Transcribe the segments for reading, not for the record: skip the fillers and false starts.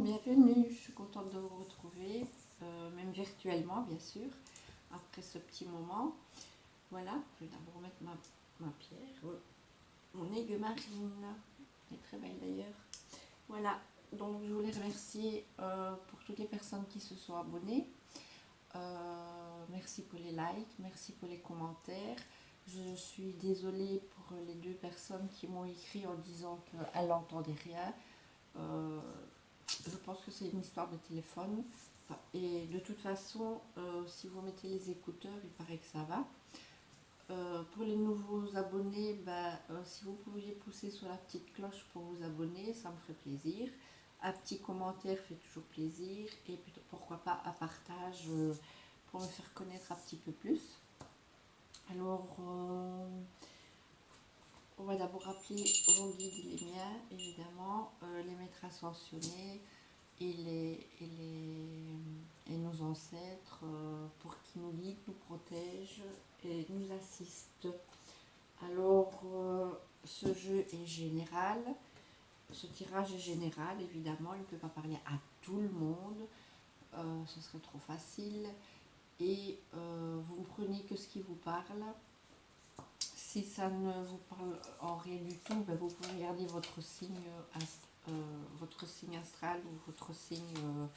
bienvenue, je suis contente de vous retrouver, même virtuellement bien sûr, après ce petit moment. Voilà, je vais d'abord mettre ma pierre, mon aiguë marine, elle est très belle d'ailleurs. Voilà, donc je voulais remercier pour toutes les personnes qui se sont abonnées. Merci pour les likes, merci pour les commentaires. Je suis désolée pour les 2 personnes qui m'ont écrit en disant qu'elles n'entendaient rien. Je pense que c'est une histoire de téléphone. Et de toute façon, si vous mettez les écouteurs, il paraît que ça va. Pour les nouveaux abonnés, si vous pouviez pousser sur la petite cloche pour vous abonner, ça me ferait plaisir. Un petit commentaire fait toujours plaisir. Et puis, pourquoi pas un partage pour me faire connaître un petit peu plus. Alors, on va d'abord appeler vos guides, les miens, évidemment, les maîtres ascensionnés et nos ancêtres pour qu'ils nous guident, nous protègent et nous assistent. Alors, ce jeu est général, ce tirage est général, évidemment, il ne peut pas parler à tout le monde, ce serait trop facile. Et vous ne prenez que ce qui vous parle. Si ça ne vous parle en rien du tout, vous pouvez regarder votre signe astral ou votre signe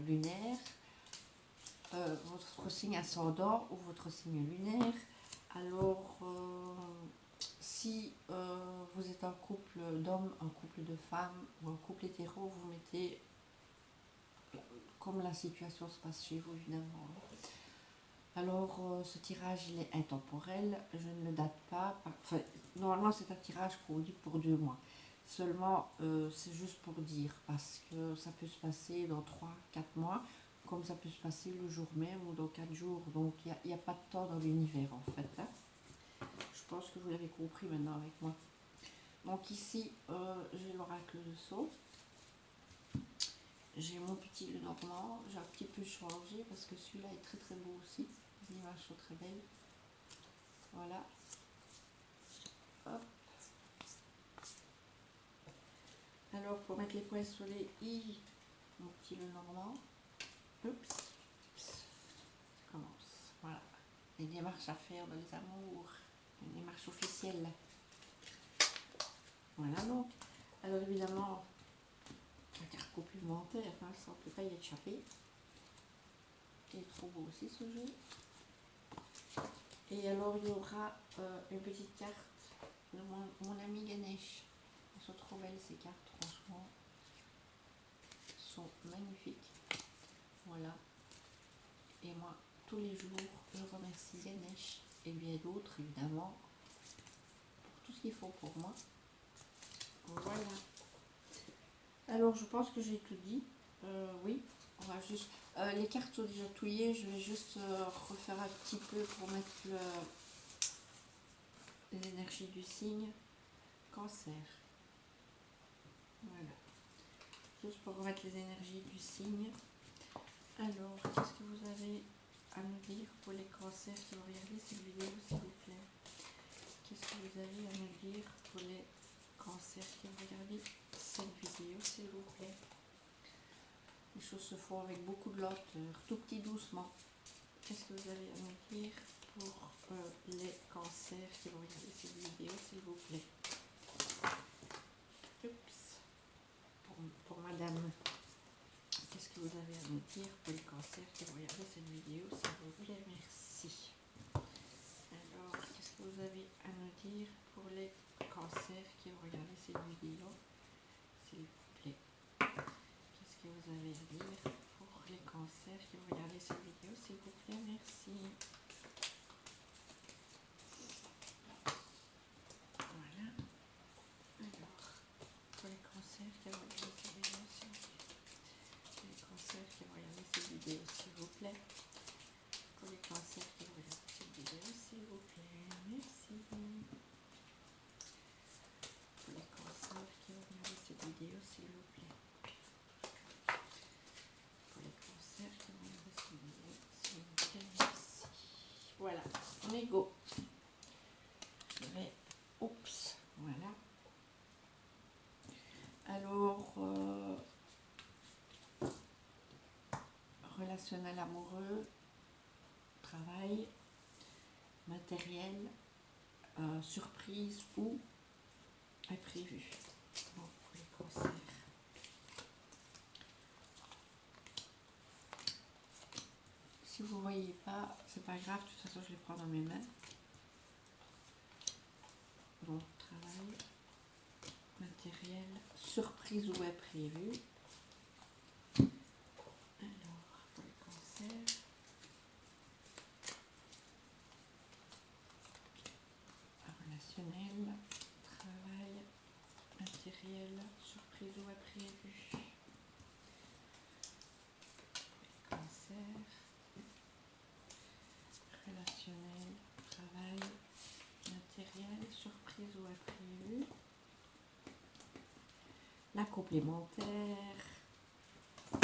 lunaire, votre signe ascendant ou votre signe lunaire. Alors, si vous êtes un couple d'hommes, un couple de femmes ou un couple hétéro, vous mettez comme la situation se passe chez vous, évidemment. Alors, ce tirage, il est intemporel, je ne le date pas. Enfin, normalement, c'est un tirage qu'on dit pour 2 mois. Seulement, c'est juste pour dire, parce que ça peut se passer dans 3-4 mois, comme ça peut se passer le jour même ou dans 4 jours. Donc, il n'y a pas de temps dans l'univers, en fait. Hein. Je pense que vous l'avez compris maintenant avec moi. Donc, ici, j'ai l'oracle de Sceaux. J'ai mon petit Lenormand. J'ai un petit peu changé parce que celui-là est très très beau aussi. Les images sont très belles. Voilà. Hop. Alors, pour mettre les points sur les i, mon petit Lenormand. Oups. Ça commence. Voilà. Les démarches à faire dans les amours. Les démarches officielles. Voilà donc. Alors évidemment, la carte complémentaire, hein, ça on ne peut pas y échapper. Il est trop beau aussi ce jeu. Et alors il y aura une petite carte de mon ami Ganesh. Elles sont trop belles ces cartes, franchement. Elles sont magnifiques. Voilà. Et moi, tous les jours, je remercie Ganesh et bien d'autres, évidemment, pour tout ce qu'ils font pour moi. Voilà. Alors, je pense que j'ai tout dit. Oui, on va juste... les cartes sont déjà touillées. Je vais juste refaire un petit peu pour mettre l'énergie du signe Cancer. Voilà. Juste pour remettre les énergies du signe. Alors, qu'est-ce que vous avez à me dire pour les cancers qui vont regarder cette vidéo, s'il vous plaît? Qu'est-ce que vous avez à me dire pour les cancers qui vont regarder cette vidéo, s'il vous plaît? Les choses se font avec beaucoup de lenteur, tout petit doucement. Qu'est-ce que vous avez à me dire pour les cancers qui vont regarder cette vidéo, s'il vous plaît? Oups. Pour madame. Qu'est-ce que vous avez à me dire pour les cancers qui vont regarder cette vidéo, s'il vous plaît? Merci. Alors, qu'est-ce que vous avez à me dire pour les cancers qui vont regarder cette vidéo, s'il vous plaît? Qu'est-ce que vous avez à dire pour les cancers qui vont regarder cette vidéo, s'il vous plaît? Merci. Voilà. Alors, pour les cancers qui vont regarder cette vidéo, s'il vous plaît. Les cancers qui vont regarder cette vidéo, s'il vous plaît. Pour les cancers qui vont regarder cette vidéo, s'il vous plaît. Merci. Pour les cancers qui vont regarder cette vidéo, s'il vous plaît. Pour les cancers qui vont regarder cette vidéo, s'il vous plaît. Merci. Voilà, on est go. Je vais... Oups, voilà. Alors, relationnel amoureux, travail, matériel, surprise ou imprévu. Bon, pour les cancers. Si vous ne voyez pas, c'est pas grave, de toute façon je les prends dans mes mains. Donc travail, matériel, surprise ou imprévu. Alors, pour les cancers. Relationnel, travail, matériel, surprise ou imprévu. Cancer, relationnel, travail, matériel, surprise ou imprévu. La complémentaire pour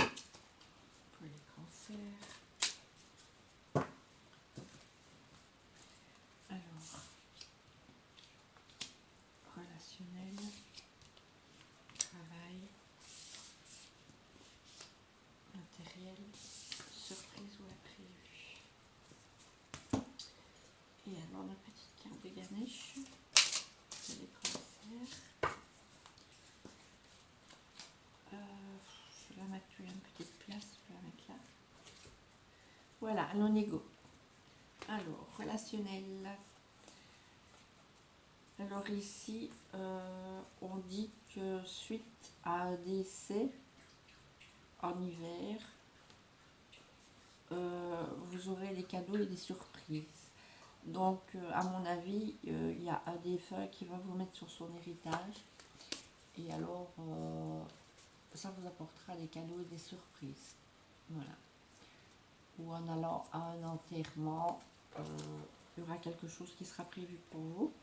les cancers. Alors, relationnel, travail, matériel, surprise ou imprévu. Et alors la petite carte de Ganesh, c'est les cancers. Je vais la mettre, il y a une petite place, je vais la mettre là. Voilà, non-égo. Alors, relationnel. Alors ici, on dit que suite à un décès en hiver, vous aurez des cadeaux et des surprises. Donc, à mon avis, il y a un défunt qui va vous mettre sur son héritage. Et alors, ça vous apportera des cadeaux et des surprises. Voilà. Ou en allant à un enterrement, il y aura quelque chose qui sera prévu pour vous.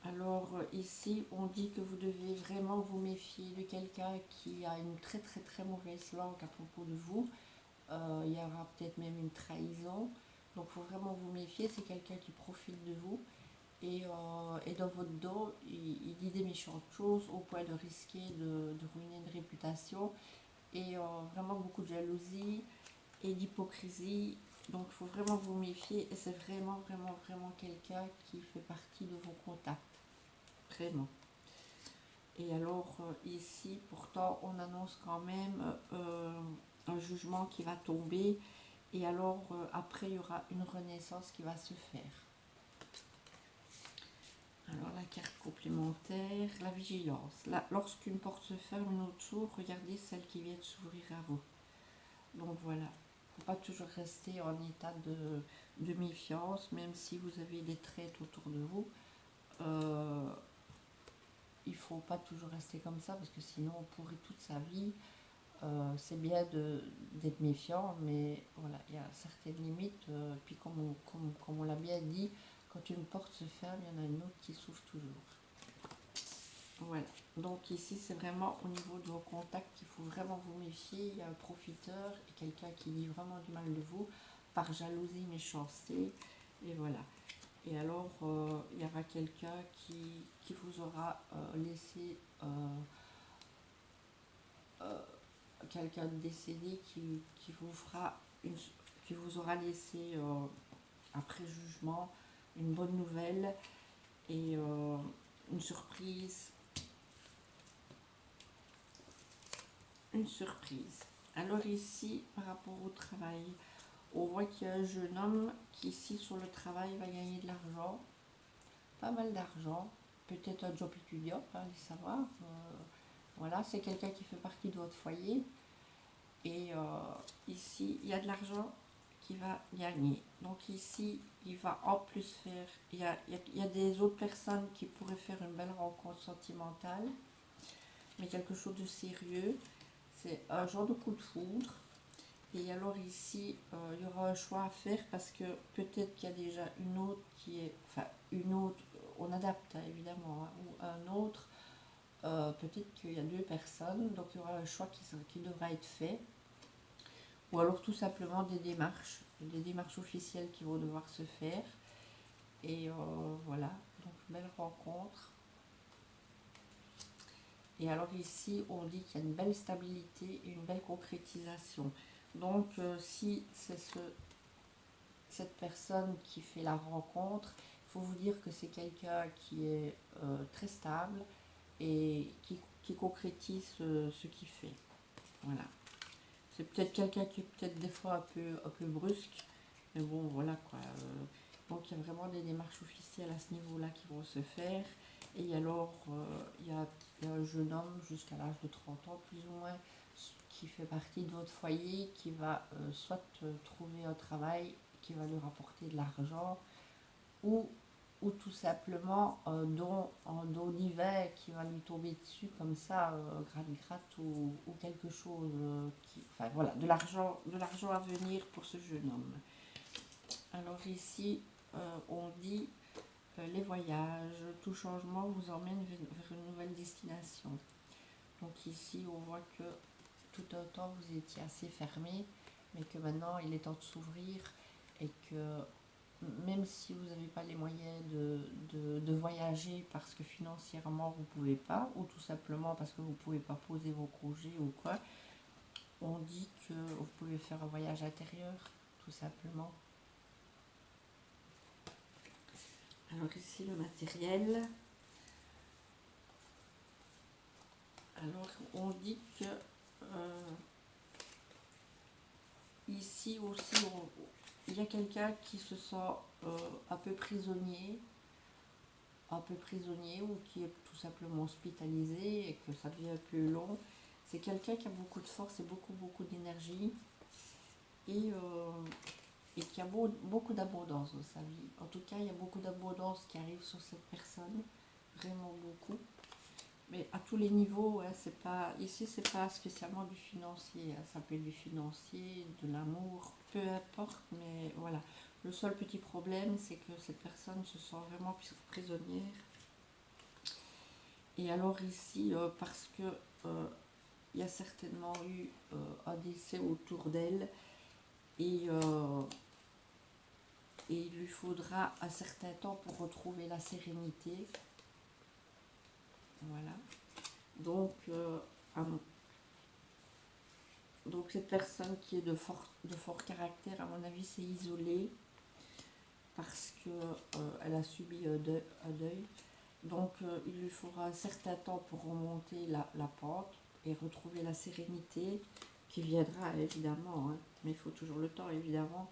Alors ici, on dit que vous devez vraiment vous méfier de quelqu'un qui a une très très très mauvaise langue à propos de vous. Il y aura peut-être même une trahison. Donc il faut vraiment vous méfier, c'est quelqu'un qui profite de vous. Et dans votre dos, il dit des méchantes choses au point de risquer de ruiner une réputation. Et vraiment beaucoup de jalousie et d'hypocrisie. Donc il faut vraiment vous méfier. Et c'est vraiment quelqu'un qui fait partie de vos contacts. Vraiment. Et alors ici, pourtant, on annonce quand même un jugement qui va tomber. Et alors, après, il y aura une renaissance qui va se faire. Alors, la carte complémentaire, la vigilance. Là, lorsqu'une porte se ferme, une autre s'ouvre, regardez celle qui vient de s'ouvrir à vous. Donc, voilà. Il ne faut pas toujours rester en état de méfiance, même si vous avez des traites autour de vous. Il ne faut pas toujours rester comme ça, parce que sinon, on pourrit toute sa vie. C'est bien d'être méfiant, mais voilà, il y a certaines limites. Puis comme on l'a bien dit, quand une porte se ferme, il y en a une autre qui s'ouvre toujours. Voilà, donc ici c'est vraiment au niveau de vos contacts qu'il faut vraiment vous méfier. Il y a un profiteur et quelqu'un qui dit vraiment du mal de vous, par jalousie, méchanceté, et voilà. Et alors, il y aura quelqu'un qui vous aura laissé... quelqu'un de décédé qui vous aura laissé après jugement une bonne nouvelle et une surprise. Alors ici, par rapport au travail, on voit qu'il y a un jeune homme qui ici sur le travail va gagner de l'argent, pas mal d'argent, peut-être un job étudiant, allez savoir. Voilà, c'est quelqu'un qui fait partie de votre foyer. Et ici, il y a de l'argent qui va gagner. Donc ici, il va en plus faire... Il y a des autres personnes qui pourraient faire une belle rencontre sentimentale. Mais quelque chose de sérieux. C'est un genre de coup de foudre. Et alors ici, il y aura un choix à faire parce que peut-être qu'il y a déjà une autre qui est... Enfin, une autre, on adapte hein, évidemment. Hein, ou un autre... peut-être qu'il y a deux personnes, donc il y aura un choix qui devra être fait. Ou alors tout simplement des démarches officielles qui vont devoir se faire. Et voilà, donc belle rencontre. Et alors ici, on dit qu'il y a une belle stabilité et une belle concrétisation. Donc, si c'est cette personne qui fait la rencontre, il faut vous dire que c'est quelqu'un qui est très stable et qui concrétise ce qu'il fait. Voilà. C'est peut-être quelqu'un qui est peut-être des fois un peu brusque, mais bon, voilà quoi. Donc il y a vraiment des démarches officielles à ce niveau-là qui vont se faire. Et alors, il y a un jeune homme jusqu'à l'âge de 30 ans, plus ou moins, qui fait partie de votre foyer, qui va soit trouver un travail qui va lui rapporter de l'argent, ou, ou tout simplement un don divin qui va lui tomber dessus comme ça, gratte ou quelque chose, enfin voilà, de l'argent à venir pour ce jeune homme. Alors ici, on dit les voyages, tout changement vous emmène vers une nouvelle destination. Donc ici, on voit que tout un temps vous étiez assez fermé, mais que maintenant il est temps de s'ouvrir et que même si vous n'avez pas les moyens de voyager parce que financièrement vous ne pouvez pas, ou tout simplement parce que vous ne pouvez pas poser vos congés ou quoi, on dit que vous pouvez faire un voyage intérieur, tout simplement. Alors ici le matériel. Alors on dit que ici aussi il y a quelqu'un qui se sent un peu prisonnier ou qui est tout simplement hospitalisé et que ça devient plus long. C'est quelqu'un qui a beaucoup de force et beaucoup d'énergie et, qui a beaucoup d'abondance dans sa vie. En tout cas, il y a beaucoup d'abondance qui arrive sur cette personne, vraiment beaucoup. Mais à tous les niveaux, hein, c'est pas, ici, c'est pas spécialement du financier. Hein, ça peut être du financier, de l'amour, peu importe, mais voilà. Le seul petit problème, c'est que cette personne se sent vraiment prisonnière. Et alors ici, parce que il y a certainement eu un décès autour d'elle et, il lui faudra un certain temps pour retrouver la sérénité. Voilà. Donc, donc cette personne qui est de fort caractère, à mon avis, s'est isolée parce qu'elle a subi un deuil. Donc il lui faudra un certain temps pour remonter la pente et retrouver la sérénité qui viendra évidemment, hein, mais il faut toujours le temps évidemment.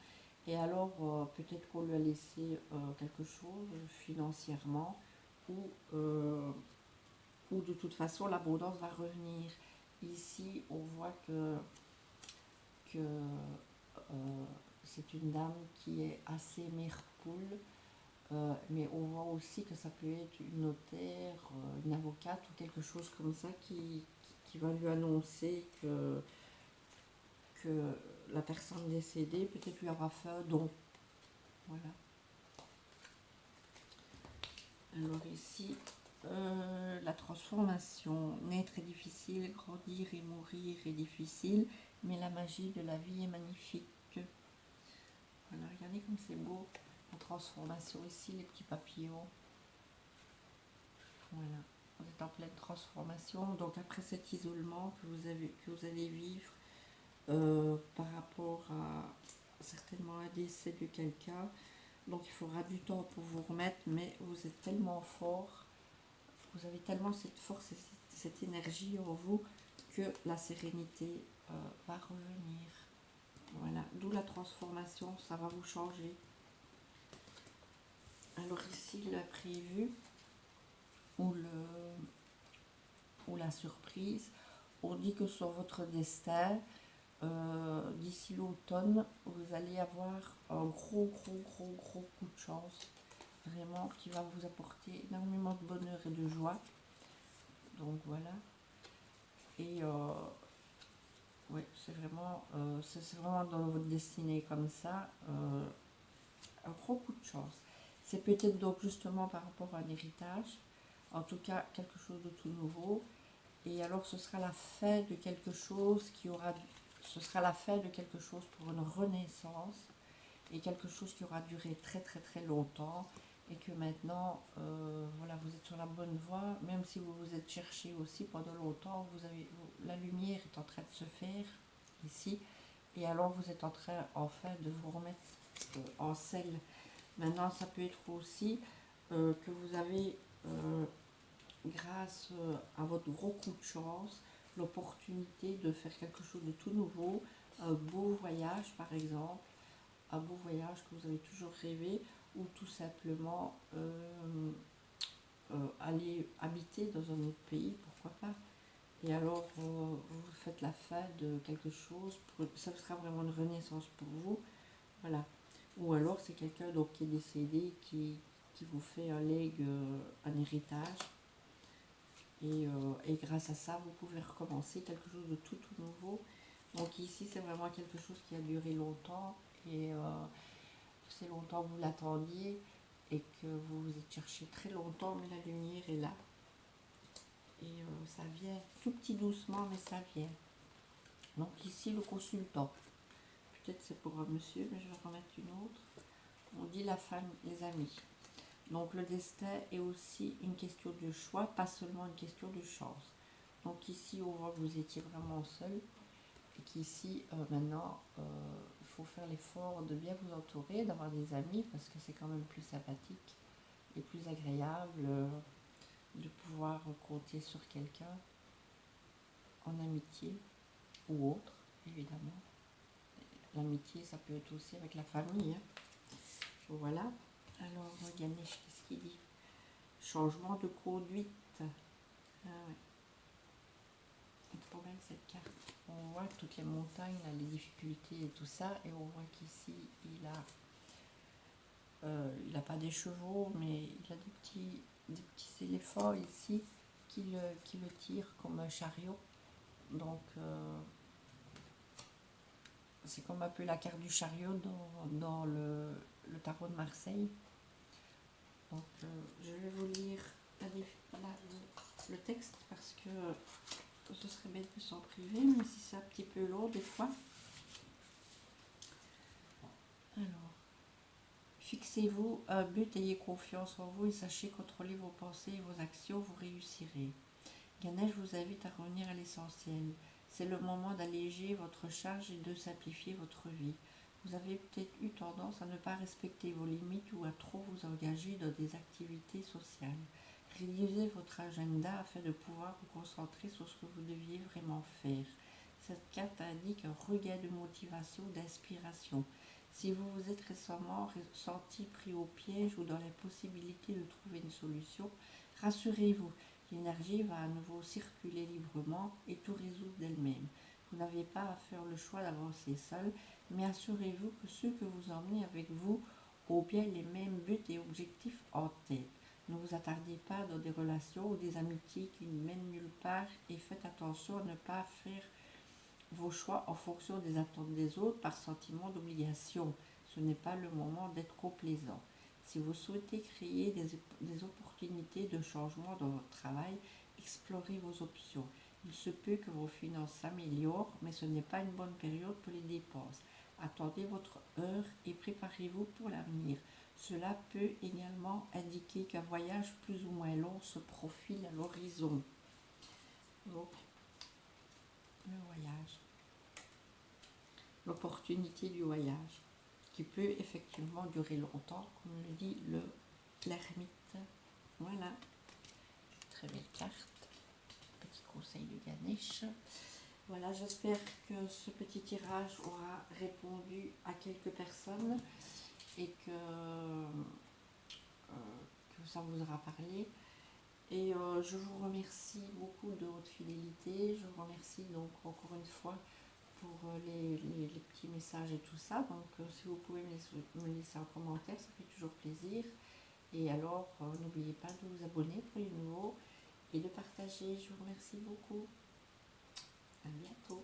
Et alors peut-être qu'on lui a laissé quelque chose financièrement ou de toute façon l'abondance va revenir. Ici on voit que c'est une dame qui est assez mère poule. Mais on voit aussi que ça peut être une notaire, une avocate ou quelque chose comme ça qui va lui annoncer que la personne décédée peut-être lui aura fait un don. Voilà. Alors ici, la transformation. Naître est difficile, grandir et mourir est difficile, mais la magie de la vie est magnifique. Voilà, regardez comme c'est beau. La transformation ici, les petits papillons. Voilà, vous êtes en pleine transformation. Donc après cet isolement que vous allez vivre par rapport à certainement un décès de quelqu'un, donc il faudra du temps pour vous remettre, mais vous êtes tellement fort, vous avez tellement cette force et cette énergie en vous que la sérénité va revenir. Voilà, d'où la transformation, ça va vous changer. Alors ici, l'imprévu ou la surprise, on dit que sur votre destin, d'ici l'automne, vous allez avoir un gros coup de chance, vraiment, qui va vous apporter énormément de bonheur et de joie. Donc voilà. Et ouais, c'est vraiment dans votre destinée comme ça, un gros coup de chance. C'est peut-être donc justement par rapport à un héritage, en tout cas quelque chose de tout nouveau. Et alors ce sera la fin de quelque chose ce sera la fin de quelque chose pour une renaissance et quelque chose qui aura duré très longtemps et que maintenant voilà, vous êtes sur la bonne voie, même si vous vous êtes cherché aussi pendant longtemps, la lumière est en train de se faire ici Et alors vous êtes en train enfin de vous remettre en selle. Maintenant ça peut être aussi que vous avez, grâce à votre gros coup de chance, l'opportunité de faire quelque chose de tout nouveau, un beau voyage par exemple, un beau voyage que vous avez toujours rêvé, ou tout simplement aller habiter dans un autre pays, pourquoi pas. Et alors vous faites la fin de quelque chose, ça sera vraiment une renaissance pour vous, voilà. Ou alors c'est quelqu'un donc qui est décédé, qui vous fait un legs, un héritage, et grâce à ça vous pouvez recommencer quelque chose de tout nouveau. Donc ici c'est vraiment quelque chose qui a duré longtemps, et c'est longtemps que vous l'attendiez et que vous vous êtes cherché très longtemps, mais la lumière est là. Et ça vient tout petit doucement, mais ça vient. Donc ici le consultant, peut-être c'est pour un monsieur, mais je vais remettre une autre. On dit la femme, les amis. Donc le destin est aussi une question de choix, pas seulement une question de chance. Donc ici on voit que vous étiez vraiment seul, et qu'ici maintenant il faut faire l'effort de bien vous entourer, d'avoir des amis, parce que c'est quand même plus sympathique et plus agréable de pouvoir compter sur quelqu'un en amitié ou autre, évidemment. L'amitié, ça peut être aussi avec la famille, hein. Voilà. Alors, Ganesh, qu'est-ce qu'il dit? Changement de conduite. Ah ouais. C'est trop belle cette carte. On voit toutes les montagnes, là, les difficultés et tout ça, et on voit qu'ici, il a pas des chevaux, mais il a des petits éléphants ici qui le tirent comme un chariot. Donc, c'est comme un peu la carte du chariot dans le tarot de Marseille. Donc, je vais vous lire le texte, parce que ce serait bête de s'en priver, même si c'est un petit peu lourd des fois. Alors, fixez-vous un but, ayez confiance en vous et sachez contrôler vos pensées et vos actions, vous réussirez. Ganesh vous invite à revenir à l'essentiel. C'est le moment d'alléger votre charge et de simplifier votre vie. Vous avez peut-être eu tendance à ne pas respecter vos limites ou à trop vous engager dans des activités sociales. Réduisez votre agenda afin de pouvoir vous concentrer sur ce que vous deviez vraiment faire. Cette carte indique un regain de motivation, d'inspiration. Si vous vous êtes récemment senti pris au piège ou dans l'impossibilité de trouver une solution, rassurez-vous, l'énergie va à nouveau circuler librement et tout résoudre d'elle-même. Vous n'avez pas à faire le choix d'avancer seul, mais assurez-vous que ceux que vous emmenez avec vous ont bien les mêmes buts et objectifs en tête. Ne vous attardez pas dans des relations ou des amitiés qui ne mènent nulle part, et faites attention à ne pas faire vos choix en fonction des attentes des autres par sentiment d'obligation. Ce n'est pas le moment d'être complaisant. Si vous souhaitez créer des opportunités de changement dans votre travail, explorez vos options. Il se peut que vos finances s'améliorent, mais ce n'est pas une bonne période pour les dépenses. Attendez votre heure et préparez-vous pour l'avenir. Cela peut également indiquer qu'un voyage plus ou moins long se profile à l'horizon. Donc, le voyage. L'opportunité du voyage, qui peut effectivement durer longtemps, comme le dit l'ermite. Voilà, très belle carte. Petit conseil de Ganesh. Voilà, j'espère que ce petit tirage aura répondu à quelques personnes et que ça vous aura parlé. Et je vous remercie beaucoup de votre fidélité. Je vous remercie donc encore une fois pour les petits messages et tout ça. Donc si vous pouvez me laisser un commentaire, ça fait toujours plaisir. Et alors n'oubliez pas de vous abonner pour les nouveaux et de partager. Je vous remercie beaucoup. À bientôt.